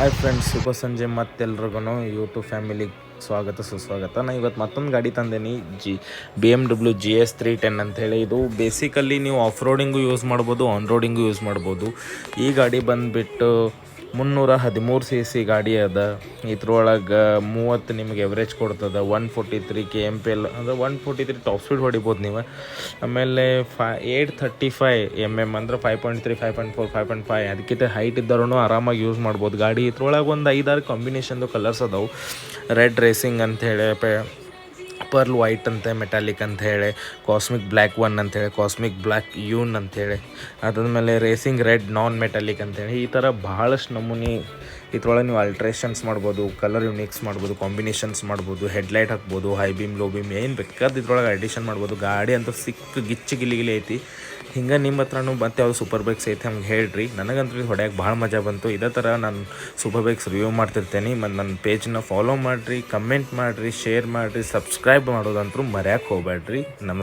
Hi friends, ಶುಭ ಸಂಜೆ ಮತ್ತೆಲ್ರಿಗೂ YouTube ಫ್ಯಾಮಿಲಿಗೆ ಸ್ವಾಗತ ಸುಸ್ವಾಗತ. ನಾನು ಇವತ್ತು ಮತ್ತೊಂದು ಗಾಡಿ ತಂದೇನಿ, BMW GS 310 ಅಂಥೇಳಿ. ಇದು ಬೇಸಿಕಲಿ ನೀವು ಆಫ್ ರೋಡಿಂಗು ಯೂಸ್ ಮಾಡ್ಬೋದು, ಆನ್ ರೋಡಿಂಗು ಯೂಸ್ ಮಾಡ್ಬೋದು. ಈ ಗಾಡಿ ಬಂದುಬಿಟ್ಟು 313 cc ಗಾಡಿ ಅದ. ಇದ್ರೊಳಗೆ 30 ನಿಮಗೆ ಎವ್ರೇಜ್ ಕೊಡ್ತದೆ. 143 KMPL ಅಂದರೆ 143 ಟಾಪ್ ಸ್ಪೀಡ್ ಹೊಡಿಬೋದು ನೀವು. ಆಮೇಲೆ 835 mm ಅಂದರೆ 5.3 5.4 5.5 ಅದಕ್ಕಿಂತ ಹೈಟ್ ಇದ್ದರೂ ಆರಾಮಾಗಿ ಯೂಸ್ ಮಾಡ್ಬೋದು ಗಾಡಿ. ಇದ್ರೊಳಗೆ ಒಂದು 5-6 ಕಾಂಬಿನೇಷನ್ದು ಕಲರ್ಸ್ ಅದಾವೆ. ರೆಡ್ ರೇಸಿಂಗ್ ಅಂಥೇಳಿ, ಪರ್ಲ್ ವೈಟ್ ಅಂತ, ಮೆಟಾಲಿಕ್ ಅಂಥೇಳಿ, ಕಾಸ್ಮಿಕ್ ಬ್ಲ್ಯಾಕ್ 1 ಅಂಥೇಳಿ, ಕಾಸ್ಮಿಕ್ ಬ್ಲ್ಯಾಕ್ ಯೂನ್ ಅಂಥೇಳಿ, ಅದಾದಮೇಲೆ ರೇಸಿಂಗ್ ರೆಡ್ ನಾನ್ ಮೆಟಾಲಿಕ್ ಅಂಥೇಳಿ, ಈ ಥರ ಭಾಳಷ್ಟು ನಮೂನಿ. ಇದ್ರೊಳಗೆ ನೀವು ಅಲ್ಟ್ರೇಷನ್ಸ್ ಮಾಡ್ಬೋದು, ಕಲರ್ ಯುನಿಕ್ಸ್ ಮಾಡ್ಬೋದು, ಕಾಂಬಿನೇಷನ್ಸ್ ಮಾಡ್ಬೋದು, ಹೆಡ್ಲೈಟ್ ಹಾಕ್ಬೋದು, ಹೈ ಬೀಮ್ ಲೋ ಬೀಮ್ ಏನು ಬೇಕಾದ್ರೆ ಇದ್ರೊಳಗೆ ಅಡಿಷನ್ ಮಾಡ್ಬೋದು. ಗಾಡಿ ಅಂತೂ ಗಿಚ್ಚಿ ಗಿಲಿ ಐತಿ. ಹಿಂಗೆ ನಿಮ್ಮ ಹತ್ರನೂ ಮತ್ತೆ ಯಾವುದು ಸೂಪರ್ ಬೈಕ್ಸ್ ಐತೆ ಹಂಗೆ ಹೇಳ್ರಿ. ನನಗಂತೂ ಹೊಡ್ಯಾಕೆ ಭಾಳ ಮಜಾ ಬಂತು. ಇದೇ ಥರ ನಾನು ಸೂಪರ್ ಬೈಕ್ಸ್ ರಿವ್ಯೂ ಮಾಡ್ತಿರ್ತೇನೆ. ಮತ್ತು ನನ್ನ ಪೇಜ್ನ ಫಾಲೋ ಮಾಡಿರಿ, ಕಮೆಂಟ್ ಮಾಡಿರಿ, ಶೇರ್ ಮಾಡಿರಿ, ಸಬ್ಸ್ಕ್ರೈಬ್ ಮಾಡೋದಂತೂ ಮರ್ಯಾಕೆ ಹೋಗ್ಬೇಡ್ರಿ. ನಮಸ್ಕಾರ.